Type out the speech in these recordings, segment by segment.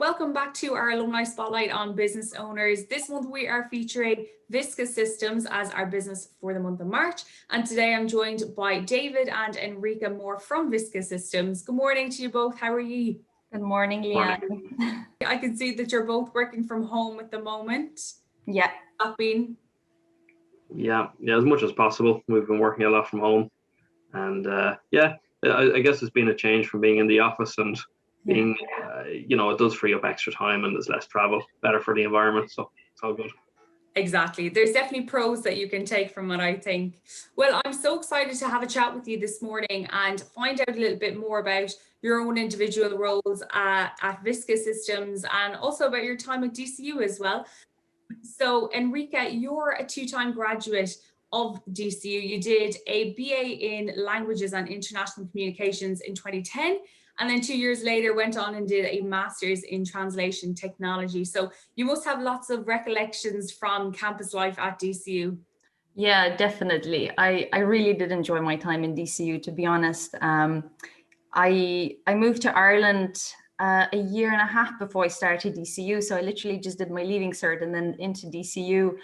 welcome back to our Alumni Spotlight on Business Owners. This month we are featuring Viska Systems as our business for the month of March. And today I'm joined by David and Enrika Moore from Viska Systems. Good morning to you both. How are you? Good morning, Leanne. I can see that you're both working from home at the moment. Yeah. Yeah, as much as possible. We've been working a lot from home. And I guess it's been a change from being in the office and being, it does free up extra time and there's less travel, better for the environment. So it's all good. Exactly. There's definitely pros that you can take from it, I think. Well, I'm so excited to have a chat with you this morning and find out a little bit more about your own individual roles at Viska Systems and also about your time at DCU as well. So, Enrika, you're a two-time graduate of DCU. You did a BA in Languages and International Communications in 2010. And then 2 years later went on and did a master's in translation technology. So you must have lots of recollections from campus life at DCU. Yeah, definitely. I really did enjoy my time in DCU, to be honest. I moved to Ireland a year and a half before I started DCU. So I literally just did my leaving cert and then into DCU.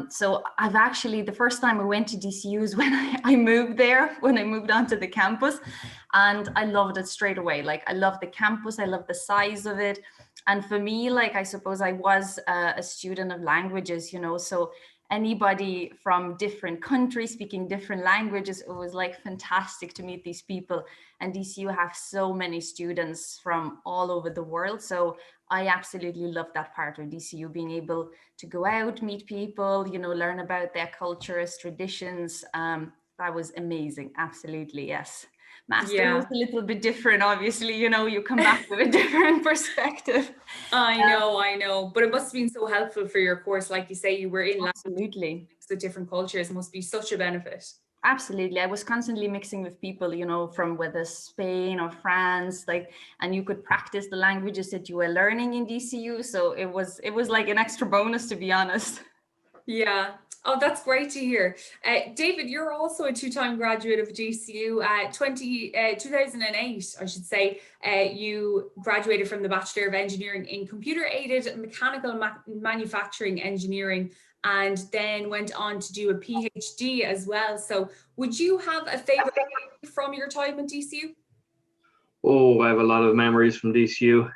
So I've actually, the first time I went to DCU is when I moved there, when I moved onto the campus, and I loved it straight away. Like, I love the campus, I love the size of it. And for me, like, I suppose I was a student of languages, so anybody from different countries speaking different languages, it was like fantastic to meet these people. And DCU have so many students from all over the world. So I absolutely love that part of DCU, being able to go out, meet people, learn about their cultures, traditions. That was amazing. Absolutely. Yes. Master was a little bit different, obviously, you come back with a different perspective. I know, but it must have been so helpful for your course. Like you say, you were in absolutely with different cultures, must be such a benefit. Absolutely. I was constantly mixing with people, from whether Spain or France, and you could practice the languages that you were learning in DCU. So it was like an extra bonus, to be honest. Yeah. Oh, that's great to hear. David, you're also a two-time graduate of DCU. 2008, I should say, you graduated from the Bachelor of Engineering in Computer-Aided Mechanical Manufacturing Engineering and then went on to do a PhD as well. So would you have a favorite from your time at DCU? Oh, I have a lot of memories from DCU.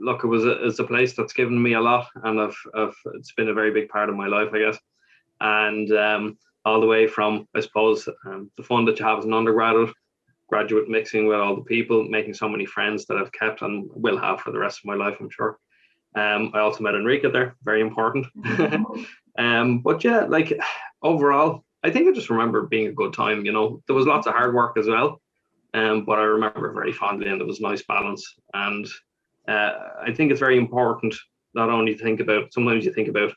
Look, it's a place that's given me a lot, and it's been a very big part of my life, I guess. And all the way from, I suppose, the fun that you have as an undergraduate, mixing with all the people, making so many friends that I've kept and will have for the rest of my life, I'm sure. I also met Enrika there, very important. But yeah, like overall, I think I just remember being a good time. There was lots of hard work as well. But I remember very fondly, and there was a nice balance. And I think it's very important not only to think about, sometimes you think about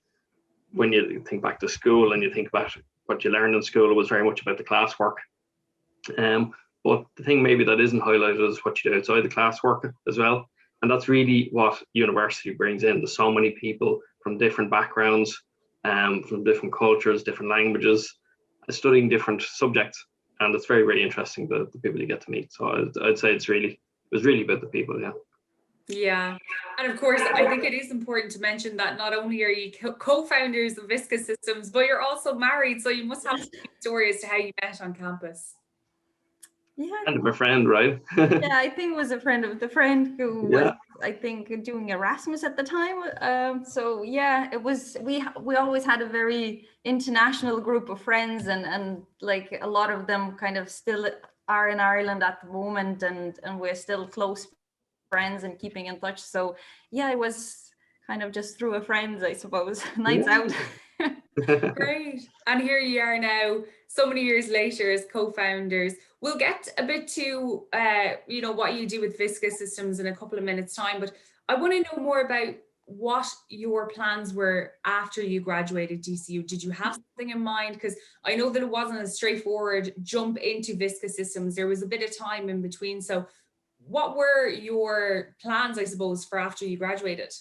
when you think back to school and you think about what you learned in school, it was very much about the classwork. But the thing maybe that isn't highlighted is what you do outside the classwork as well. And that's really what university brings in. There's so many people from different backgrounds, from different cultures, different languages, studying different subjects. And it's very, very interesting, the people you get to meet. So I'd say it was really about the people, yeah. Yeah. And of course, I think it is important to mention that not only are you co-founders of Viska Systems, but you're also married. So you must have a story as to how you met on campus. Yeah. And my friend, right? Yeah, I think it was a friend of the friend who was, I think, doing Erasmus at the time. So yeah, it was, we always had a very international group of friends, and like a lot of them kind of still are in Ireland at the moment, and we're still close friends and keeping in touch. So yeah, it was kind of just through a friend, I suppose, nights out. Great. And here you are now, so many years later as co-founders. We'll get a bit to, what you do with Viska Systems in a couple of minutes' time, but I want to know more about what your plans were after you graduated DCU. Did you have something in mind? Because I know that it wasn't a straightforward jump into Viska Systems. There was a bit of time in between. So what were your plans, I suppose, for after you graduated?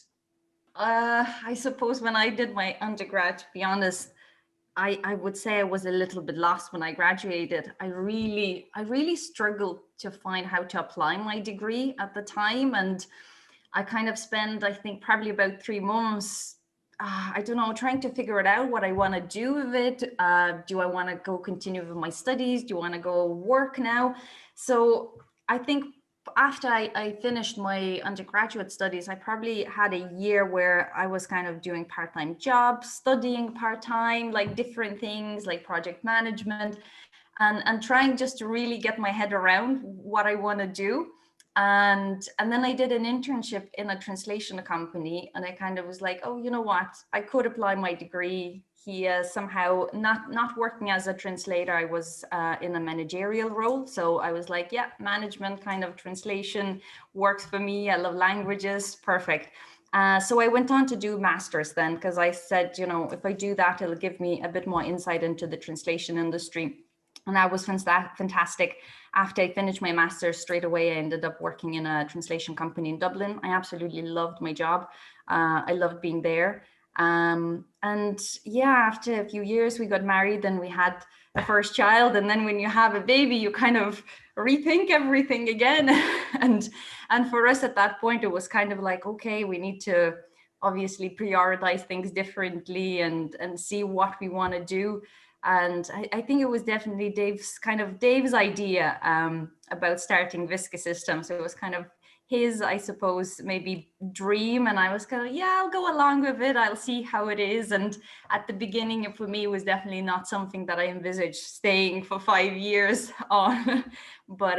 I suppose when I did my undergrad, to be honest, I would say I was a little bit lost when I graduated. I really struggled to find how to apply my degree at the time. And I kind of spent, I think, probably about 3 months, I don't know, trying to figure it out what I want to do with it. Do I want to go continue with my studies? Do I want to go work now? So I think after I finished my undergraduate studies, I probably had a year where I was kind of doing part-time jobs, studying part-time, like different things like project management, and trying just to really get my head around what I want to do. And then I did an internship in a translation company, and I kind of was like, oh, you know what, I could apply my degree here somehow. Not working as a translator, I was in a managerial role, so I was like, yeah, management kind of translation works for me. I love languages, perfect. So I went on to do masters then, because I said, you know, if I do that, it'll give me a bit more insight into the translation industry. And that was fantastic. After I finished my master's, straight away, I ended up working in a translation company in Dublin. I absolutely loved my job. I loved being there. And yeah, after a few years, we got married and we had a first child. And then when you have a baby, you kind of rethink everything again. and for us at that point, it was kind of like, okay, we need to obviously prioritize things differently and see what we want to do. And I think it was definitely Dave's idea about starting Viska Systems. It was kind of his, I suppose, maybe dream. And I was kind of, yeah, I'll go along with it. I'll see how it is. And at the beginning, for me, it was definitely not something that I envisaged staying for 5 years on. But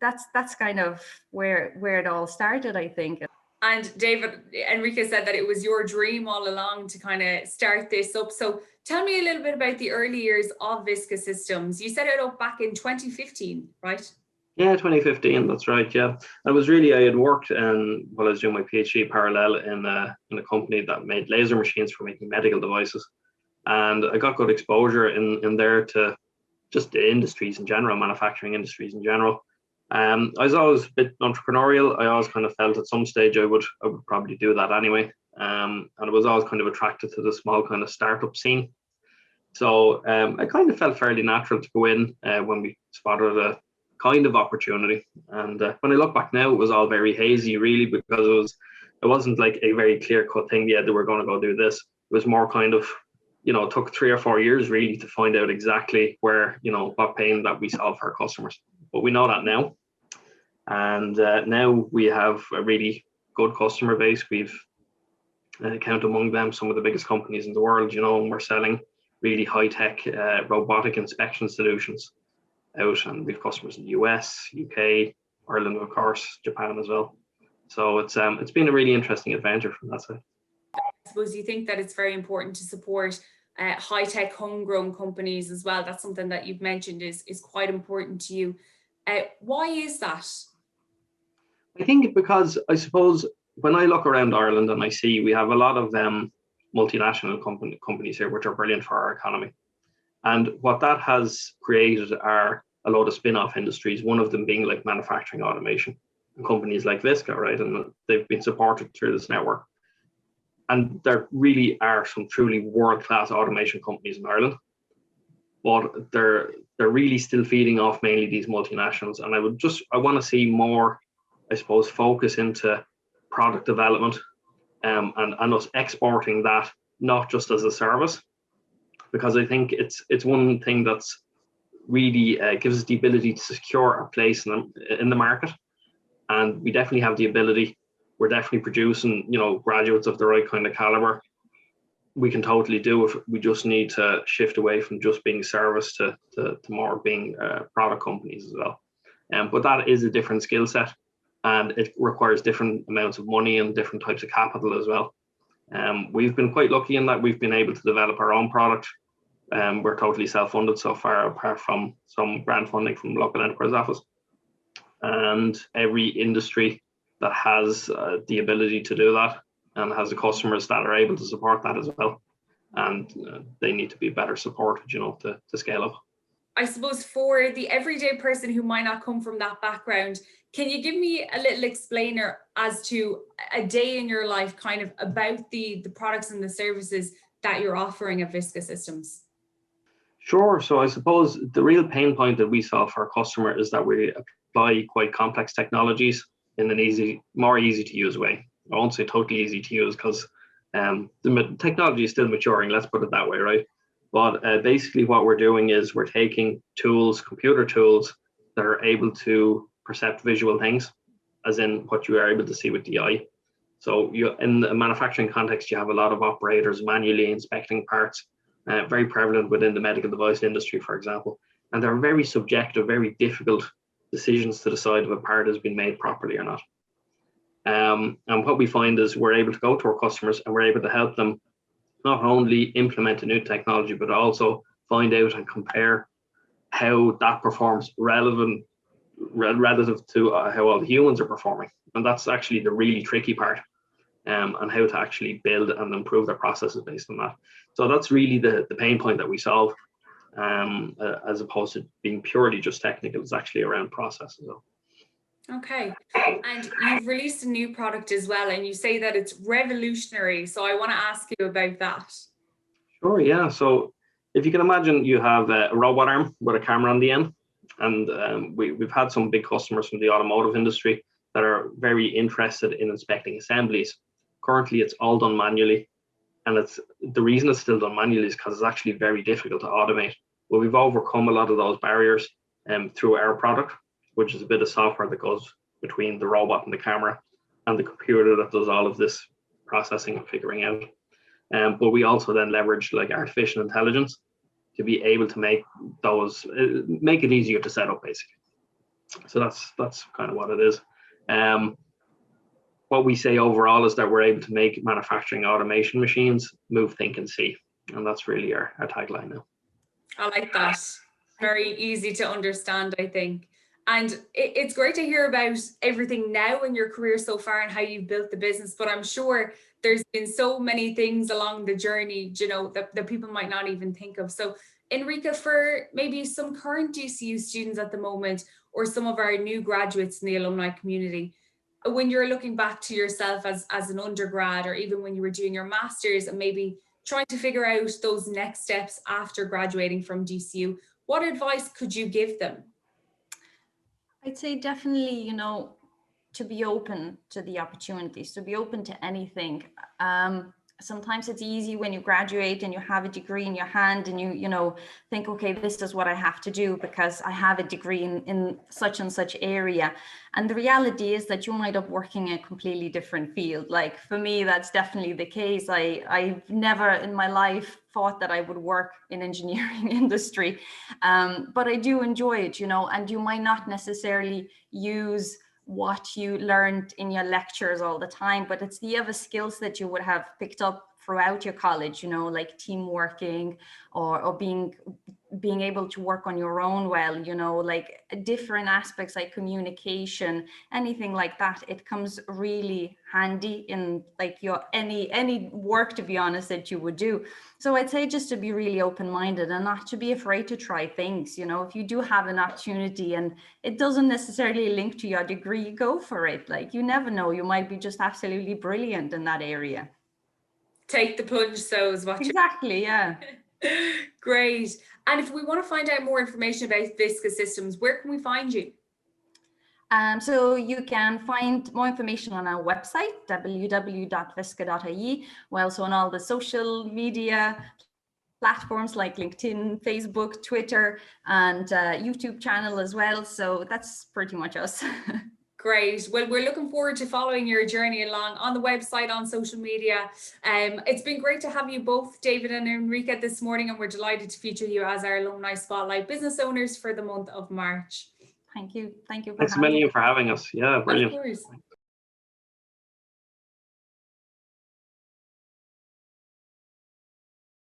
that's kind of where it all started, I think. And David, Enrika said that it was your dream all along to kind of start this up. So tell me a little bit about the early years of Viska Systems. You set it up back in 2015, right? Yeah, 2015, that's right, yeah. I had worked while I was doing my PhD parallel in a company that made laser machines for making medical devices. And I got good exposure in there to just the industries in general, manufacturing industries in general. I was always a bit entrepreneurial. I always kind of felt at some stage I would probably do that anyway. And I was always kind of attracted to the small kind of startup scene. So I kind of felt fairly natural to go in when we spotted a kind of opportunity. And when I look back now, it was all very hazy, really, because it wasn't like a very clear cut thing. Yeah, they were going to go do this. It was more kind of, you know, it took 3 or 4 years really to find out exactly where, you know, what pain that we solve for our customers. But we know that now. And now we have a really good customer base. We've count among them some of the biggest companies in the world, you know, and we're selling really high-tech robotic inspection solutions out. And we've customers in the US, UK, Ireland, of course, Japan as well. So it's been a really interesting adventure from that side. I suppose you think that it's very important to support high-tech homegrown companies as well. That's something that you've mentioned is quite important to you. Why is that? I think because I suppose when I look around Ireland and I see we have a lot of multinational companies here, which are brilliant for our economy. And what that has created are a lot of spin-off industries, one of them being like manufacturing automation, and companies like Viska, right? And they've been supported through this network. And there really are some truly world-class automation companies in Ireland, but they're really still feeding off mainly these multinationals. And I want to see more, I suppose, focus into product development and us exporting that, not just as a service, because I think it's one thing that's really gives us the ability to secure our place in the market. And we definitely have the ability. We're definitely producing, you know, graduates of the right kind of caliber. We can totally do it. We just need to shift away from just being service to more being product companies as well. But that is a different skill set, and it requires different amounts of money and different types of capital as well. We've been quite lucky in that we've been able to develop our own product. We're totally self-funded so far, apart from some grant funding from the local enterprise office. And every industry that has the ability to do that and has the customers that are able to support that as well. And they need to be better supported, you know, to scale up. I suppose for the everyday person who might not come from that background, can you give me a little explainer as to a day in your life, kind of about the products and the services that you're offering at Viska Systems? Sure. So I suppose the real pain point that we solve for our customer is that we apply quite complex technologies in an more easy to use way. I won't say totally easy to use because the technology is still maturing, let's put it that way, right? But basically what we're doing is we're taking tools, computer tools, that are able to perceive visual things, as in what you are able to see with the eye. So in the manufacturing context, you have a lot of operators manually inspecting parts, very prevalent within the medical device industry, for example. And they're very subjective, very difficult decisions to decide if a part has been made properly or not. And what we find is we're able to go to our customers and we're able to help them not only implement a new technology, but also find out and compare how that performs relative to how all the humans are performing. And that's actually the really tricky part, and how to actually build and improve their processes based on that. So that's really the pain point that we solve, as opposed to being purely just technical. It's actually around processes. So. Okay, and you've released a new product as well, and you say that it's revolutionary. So I want to ask you about that. Sure, yeah. So if you can imagine, you have a robot arm with a camera on the end, and we've had some big customers from the automotive industry that are very interested in inspecting assemblies. Currently, it's all done manually, and the reason it's still done manually is because it's actually very difficult to automate. But we've overcome a lot of those barriers through our product, which is a bit of software that goes between the robot and the camera and the computer that does all of this processing and figuring out. But we also then leverage like artificial intelligence to be able to make it easier to set up, basically. So that's kind of what it is. What we say overall is that we're able to make manufacturing automation machines move, think, and see. And that's really our tagline now. I like that. Very easy to understand, I think. And it's great to hear about everything now in your career so far and how you've built the business. But I'm sure there's been so many things along the journey, that people might not even think of. So Enrika, for maybe some current DCU students at the moment, or some of our new graduates in the alumni community, when you're looking back to yourself as an undergrad, or even when you were doing your master's and maybe trying to figure out those next steps after graduating from DCU, what advice could you give them? I'd say definitely, to be open to the opportunities, to be open to anything. Sometimes it's easy when you graduate and you have a degree in your hand and you think, okay, this is what I have to do because I have a degree in such and such area. And the reality is that you might up working in a completely different field. Like for me, that's definitely the case. I've never in my life thought that I would work in engineering industry, but I do enjoy it, and you might not necessarily use what you learned in your lectures all the time, but it's the other skills that you would have picked up throughout your college, like team working or being able to work on your own well, like different aspects like communication, anything like that. It comes really handy in like your any work, to be honest, that you would do. So I'd say just to be really open-minded and not to be afraid to try things. If you do have an opportunity and it doesn't necessarily link to your degree, go for it. Like you never know, you might be just absolutely brilliant in that area. Take the plunge, so is what exactly, yeah. Great. And if we want to find out more information about Viska Systems, where can we find you? So you can find more information on our website, www.viska.ie. We're also on all the social media platforms like LinkedIn, Facebook, Twitter, and YouTube channel as well. So that's pretty much us. Great. Well, we're looking forward to following your journey along on the website, on social media. It's been great to have you both, David and Enrika, this morning, and we're delighted to feature you as our Alumni Spotlight business owners for the month of March. Thank you. Thank you. Thanks a million for having us. Yeah, brilliant. Of course.